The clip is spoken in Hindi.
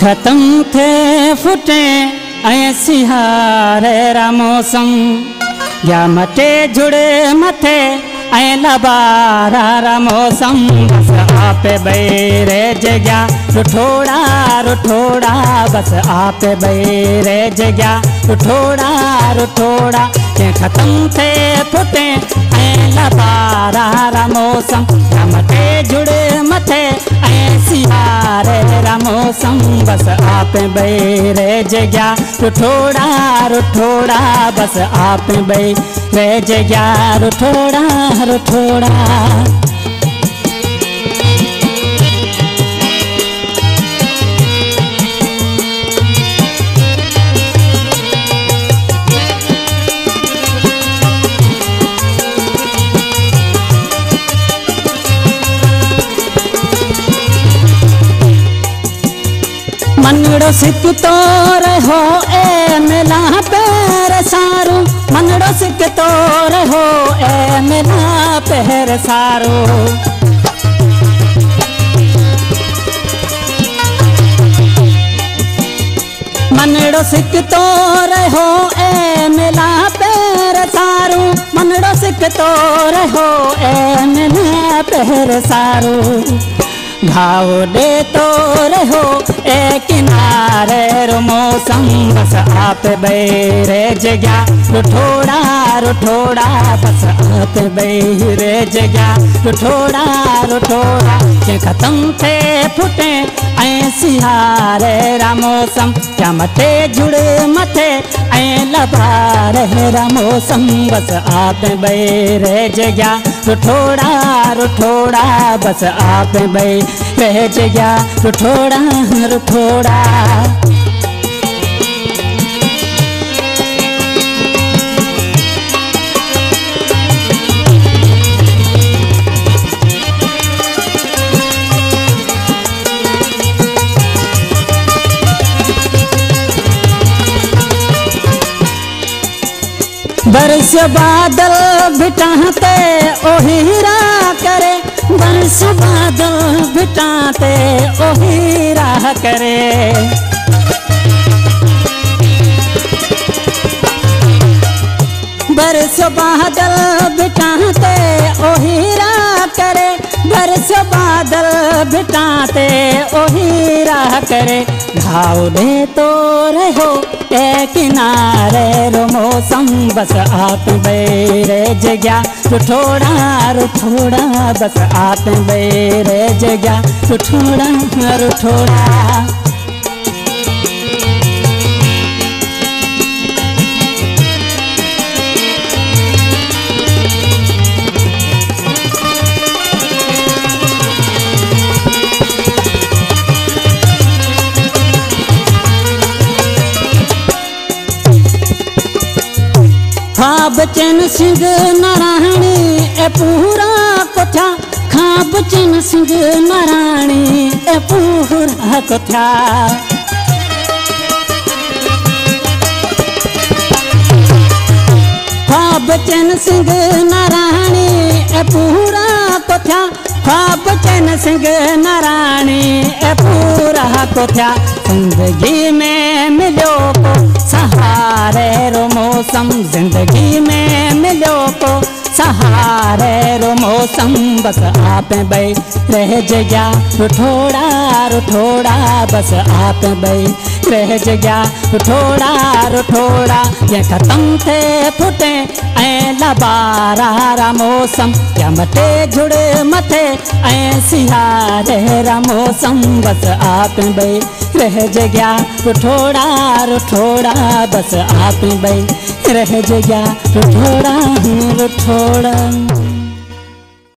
खत्म थे फुटे ऐं सिहारे रा मौसम या मटे जुड़े मथे ऐं लबारा रा मौसम बस आपे बैरे जग्या रुठोड़ा रुठोड़ा बस आपे बैरे जग्या रुठोड़ा रुठोड़ा के खत्म थे फुटे ऐं लबारा रा मौसम या मटे जुड़े मथे ऐं सिहारे रा मौसम बस आपे बैरे जग्या रुठोड़ा रुठोड़ा बस आपे बैरे जग्या रुठोड़ा रुठोड़ा। मनड़ो सिक तो रहो ए मेला पैर सारू मनड़ो सिक तो रहो ए मेला पैर सारू मनड़ो सिक तो रहो ए मेला पैर सारू मनड़ो सिक तो रहो ए मेला पैर सारू घाव दे तो रहो ए किनारे रो मौसम बस आप बैरे जग्या रुठोड़ा रुठोड़ा बस आप बैरे जग्या रुठोड़ा रुठोड़ा के खत्म थे फुटे ऐं सिहारे रा मौसम क्या मटे जुड़े मथे ऐं लबारे रा मौसम बस आप बैरे जग्या रुठोड़ा रुठोड़ा बस आप बैरे जग्या रुठोड़ा रुठोड़ा। बरस बादल बिटाते ओ हीरा करे बरस बादल बिटाते ओ हीरा करे बरस बादल बिटाते ओ हीरा करे बरस बादल बिटाते ओ हीरा करे घाव दे तो रहो ए किनारे रो मौसम बस आप बैरे जग्या रुठोड़ा रुठोड़ा बस आप बैरे जग्या रुठोड़ा रुठोड़ा। खाब चैन सिंह नारायणी ए पूरा कोठा खाब चैन सिंह नारायणी ए पूरा कोठा खाब चैन सिंह नारायणी ए पूरा कोठा खाब चैन सिंह नारायणी ए पूरा कोठा जिंदगी में मिलो को सहारे रो मौसम जिंदगी में मिलो को सहारे रो मौसम बस आप बैरे जग्या रुठोड़ा रुठोड़ा बस आप बैरे जग्या रुठोड़ा रुठोड़ा ये खत्म थे फुटे ऐं लबारा रा मौसम या मटे जुड़े मथे ऐं सिहारे रा मौसम बस आप बैरे जग्या रुठोड़ा रुठोड़ा बस आप बैरे जग्या रुठोड़ा रुठोड़ा।